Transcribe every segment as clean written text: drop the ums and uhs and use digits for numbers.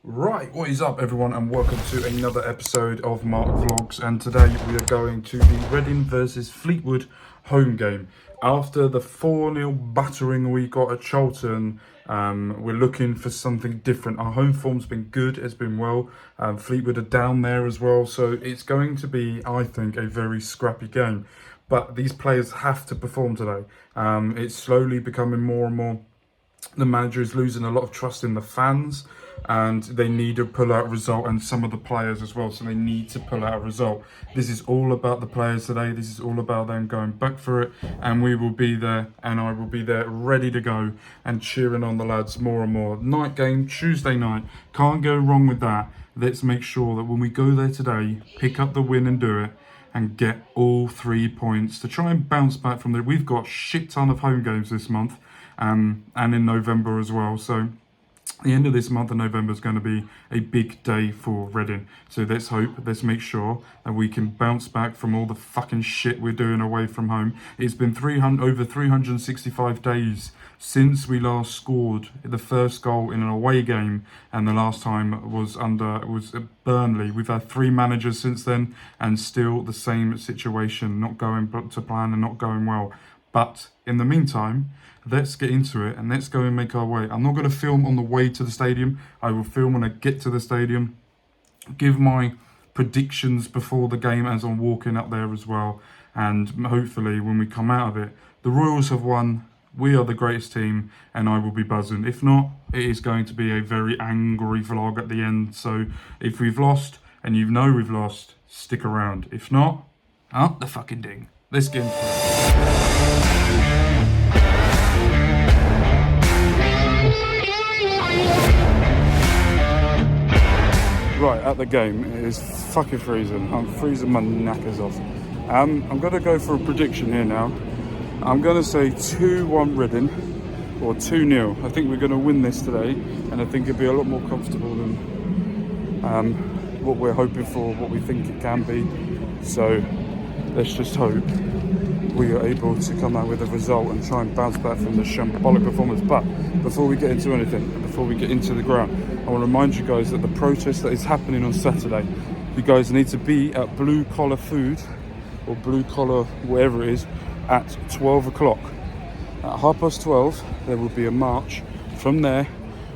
Right, what is up everyone, and welcome to another episode of Mark Vlogs. And today we are going to the Reading versus Fleetwood home game. After the 4-0 battering we got at Charlton, we're looking for something different. Our home form's been good, it's been well. Fleetwood are down there as well, so it's going to be, I think, a very scrappy game. But these players have to perform today. It's slowly becoming more and more. The manager is losing a lot of trust in the fans, and they need to pull out a result, and some of the players as well, so they need to pull out a result. This is all about the players today. This is all about them going back for it, and we will be there, and I will be there ready to go and cheering on the lads more and more. Night game, Tuesday night, can't go wrong with that. Let's make sure that when we go there today, pick up the win and do it, and get all 3 points to try and bounce back from there. We've got a shit ton of home games this month, and in November as well. So the end of this month of November is going to be a big day for Reading. So let's hope, let's make sure that we can bounce back from all the fucking shit we're doing away from home. It's been over 365 days since we last scored the first goal in an away game, and the last time was at Burnley. We've had 3 managers since then, and still the same situation, not going to plan and not going well. But in the meantime, let's get into it and let's go and make our way. I'm not going to film on the way to the stadium. I will film when I get to the stadium, give my predictions before the game as I'm walking up there as well. And hopefully when we come out of it, the Royals have won. We are the greatest team, and I will be buzzing. If not, it is going to be a very angry vlog at the end. So if we've lost, and you know we've lost, stick around. If not, up the fucking ding. Let's get into it. Right, at the game, it is fucking freezing. I'm freezing my knackers off. I'm going to go for a prediction here now. I'm going to say 2-1 Reading, or 2-0. I think we're going to win this today, and I think it'll be a lot more comfortable than what we're hoping for, what we think it can be. So let's just hope we are able to come out with a result and try and bounce back from the shambolic performance. But before we get into anything, before we get into the ground, I want to remind you guys that the protest that is happening on Saturday, you guys need to be at Blue Collar Food, or Blue Collar, wherever it is, at 12 o'clock. At 12:30, there will be a march from there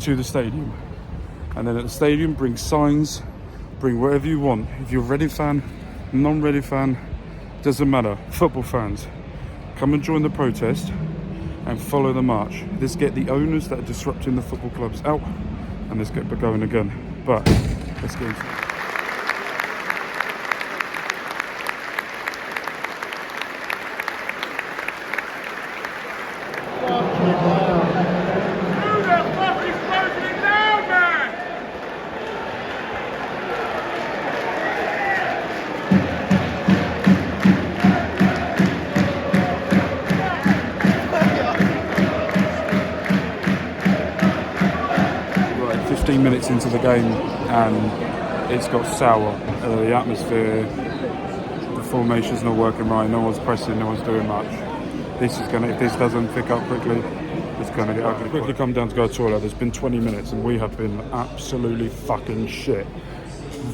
to the stadium. And then at the stadium, bring signs, bring whatever you want. If you're a Reading fan, non-Reading fan, doesn't matter. Football fans, come and join the protest and follow the march. Let's get the owners that are disrupting the football clubs out, and let's get going again. But let's get into it. Right, 15 minutes into the game, and it's got sour. The atmosphere, the formation's not working right. No one's pressing, no one's doing much. This is gonna, if this doesn't pick up quickly, it's gonna get ugly. Quickly come down to go to the toilet. There's been 20 minutes and we have been absolutely fucking shit.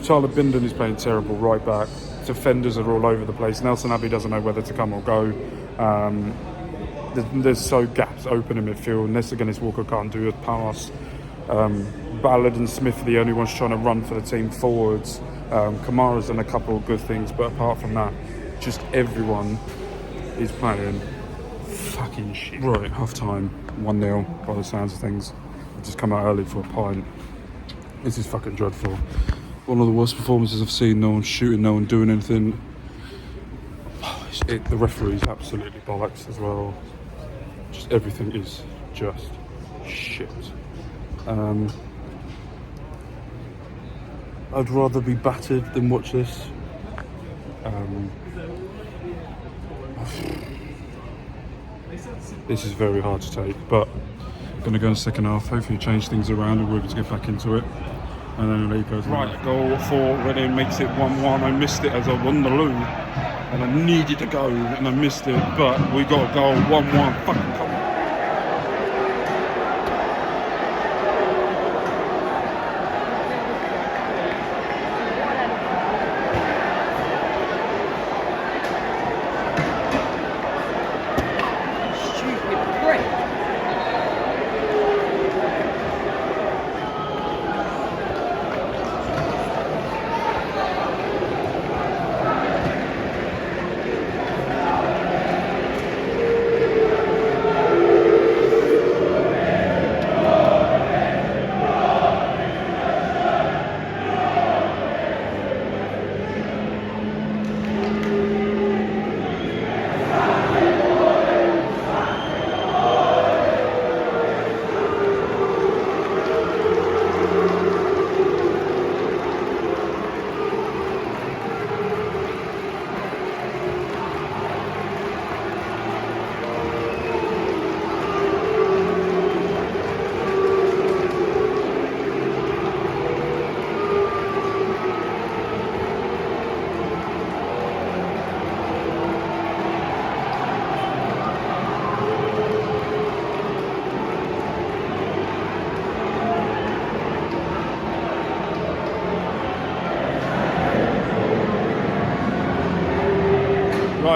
Tyler Bindon is playing terrible right back. Defenders are all over the place. Nelson Abbey doesn't know whether to come or go. There's so gaps open in midfield. Nesta Guinness Walker can't do a pass. Ballard and Smith are the only ones trying to run for the team forwards. Kamara's done a couple of good things, but apart from that, just everyone is playing fucking shit. Right, half time, 1-0 by the sounds of things. I've just come out early for a pint. This is fucking dreadful. One of the worst performances I've seen. No one shooting, no one doing anything. The referee's absolutely bollocks as well. Just everything is just shit. I'd rather be battered than watch this. This is very hard to take, but I'm going to go in the second half, hopefully change things around and we're able to get back into it. And then it goes right. Goal for Reading makes it 1-1. I missed it as I won the loo, and I needed to go and I missed it, but we got a goal. 1-1. Fucking come on.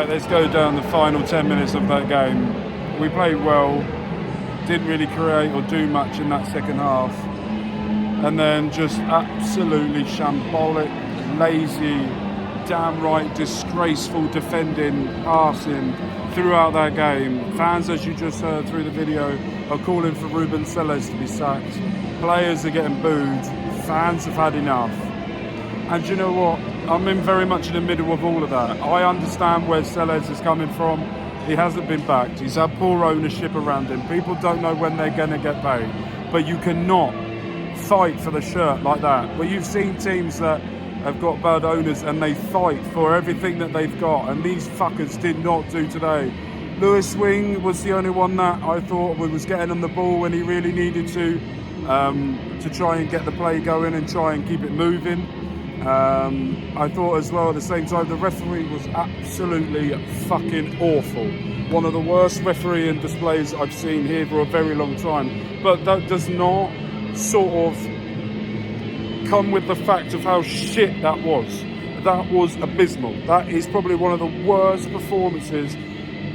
Right, let's go down the final 10 minutes of that game. We played well, didn't really create or do much in that second half. And then just absolutely shambolic, lazy, downright disgraceful defending, passing throughout that game. Fans, as you just heard through the video, are calling for Ruben Selles to be sacked. Players are getting booed. Fans have had enough. And you know what? I'm very much in the middle of all of that. I understand where Selles is coming from. He hasn't been backed. He's had poor ownership around him. People don't know when they're going to get paid. But you cannot fight for the shirt like that. But you've seen teams that have got bad owners and they fight for everything that they've got. And these fuckers did not do today. Lewis Wing was the only one that I thought was getting on the ball when he really needed to try and get the play going and try and keep it moving. I thought as well at the same time the referee was absolutely fucking awful. One of the worst refereeing displays I've seen here for a very long time. But that does not sort of come with the fact of how shit that was. That was abysmal. That is probably one of the worst performances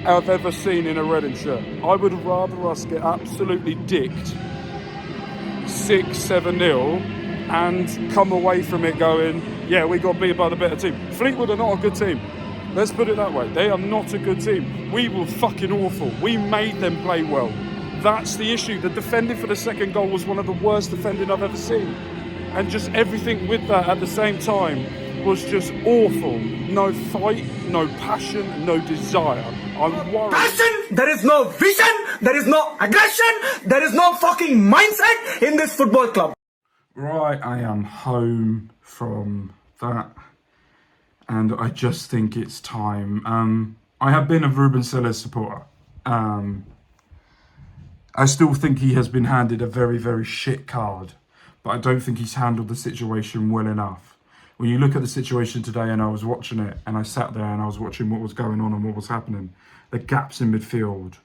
I've ever seen in a Reading shirt. I would rather us get absolutely dicked 6-7-0 and come away from it going, yeah, we got beat by the better team. Fleetwood are not a good team. Let's put it that way. They are not a good team. We were fucking awful. We made them play well. That's the issue. The defending for the second goal was one of the worst defending I've ever seen. And just everything with that at the same time was just awful. No fight, no passion, no desire. I'm worried. Passion! There is no vision! There is no aggression! There is no fucking mindset in this football club. Right, I am home from that, and I just think it's time. I have been a Ruben Selles supporter. I still think he has been handed a very, very shit card, but I don't think he's handled the situation well enough. When you look at the situation today, and I was watching it, and I sat there and I was watching what was going on and what was happening, the gaps in midfield,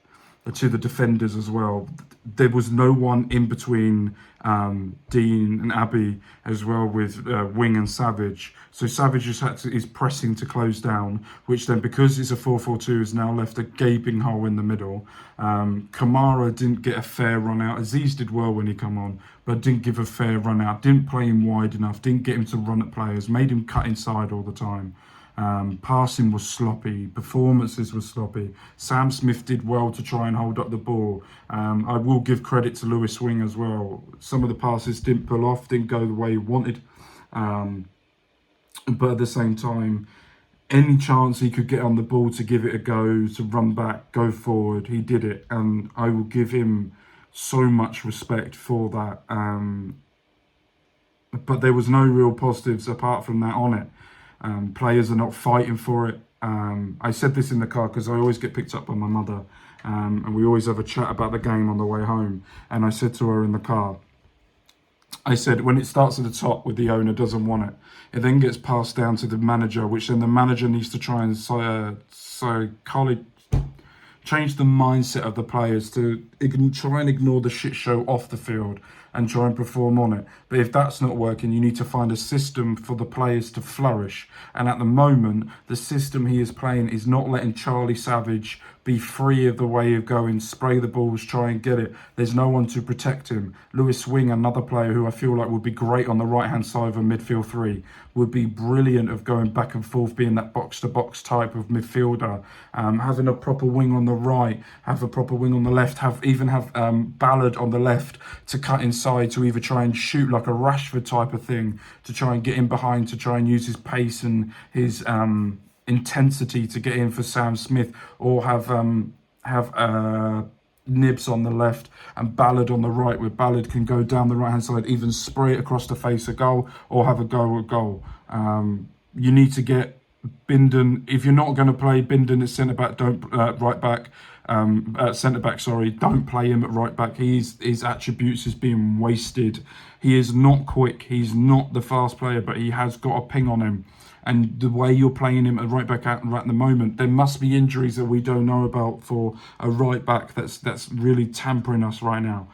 to the defenders as well. There was no one in between Dean and Abbey as well with Wing and Savage. So Savage is pressing to close down, which then, because it's a 4-4-2, has now left a gaping hole in the middle. Kamara didn't get a fair run out. Aziz did well when he come on, but didn't give a fair run out. Didn't play him wide enough. Didn't get him to run at players. Made him cut inside all the time. Passing was sloppy, performances were sloppy. Sam Smith did well to try and hold up the ball. I will give credit to Lewis Wing as well. Some of the passes didn't pull off, didn't go the way he wanted. But at the same time, any chance he could get on the ball to give it a go, to run back, go forward, he did it. And I will give him so much respect for that. But there was no real positives apart from that on it. Players are not fighting for it. I said this in the car because I always get picked up by my mother, and we always have a chat about the game on the way home. And I said to her in the car, I said, when it starts at the top with the owner doesn't want it, it then gets passed down to the manager, which then the manager needs to try and change the mindset of the players to try and ignore the shit show off the field and try and perform on it. But if that's not working, you need to find a system for the players to flourish. And at the moment, the system he is playing is not letting Charlie Savage be free of the way of going, spray the balls, try and get it. There's no one to protect him. Lewis Wing, another player who I feel like would be great on the right-hand side of a midfield three, would be brilliant of going back and forth, being that box-to-box type of midfielder. Having a proper wing on the right, have a proper wing on the left, have Ballard on the left to cut inside, to either try and shoot like a Rashford type of thing, to try and get in behind, to try and use his pace and his intensity to get in for Sam Smith, or have Nibs on the left and Ballard on the right, where Ballard can go down the right hand side, even spray it across the face of goal, or have a go at goal. You need to get Bindon. If you're not going to play Bindon as centre back, don't right back. Centre back, sorry, don't play him at right back. His attributes is being wasted. He is not quick. He's not the fast player, but he has got a ping on him. And the way you're playing him at right back out right at the moment, there must be injuries that we don't know about for a right back that's really tampering us right now.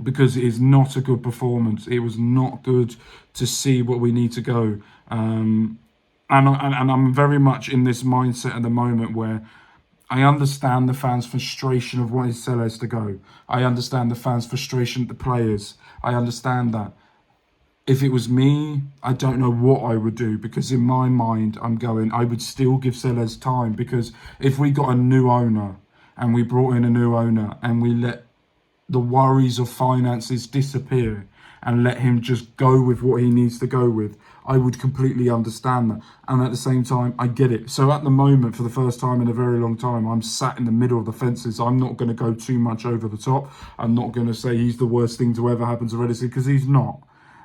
Because it is not a good performance. It was not good to see what we need to go. and I'm very much in this mindset at the moment where I understand the fans' frustration of wanting Selles to go. I understand the fans' frustration at the players. I understand that. If it was me, I don't know what I would do, because in my mind, I would still give Selles time, because if we got a new owner and we brought in a new owner and we let the worries of finances disappear and let him just go with what he needs to go with, I would completely understand that. And at the same time, I get it. So at the moment, for the first time in a very long time, I'm sat in the middle of the fences. I'm not going to go too much over the top. I'm not going to say he's the worst thing to ever happen to Reddit, because he's not.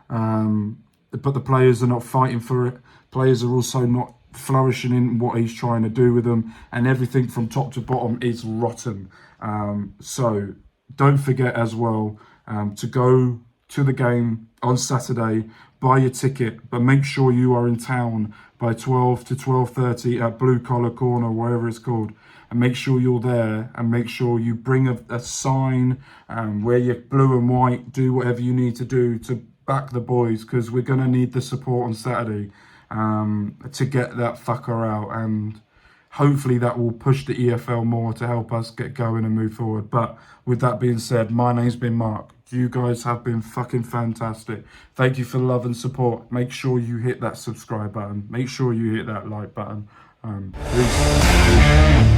But the players are not fighting for it. Players are also not flourishing in what he's trying to do with them. And everything from top to bottom is rotten. So don't forget as well to go to the game on Saturday, buy your ticket, but make sure you are in town by 12 to 12:30 at Blue Collar Corner, wherever it's called, and make sure you're there, and make sure you bring a sign, wear your blue and white, do whatever you need to do to back the boys, because we're going to need the support on Saturday to get that fucker out, and hopefully that will push the EFL more to help us get going and move forward. But with that being said, my name's been Mark. You guys have been fucking fantastic. Thank you for love and support. Make sure you hit that subscribe button. Make sure you hit that like button. Peace.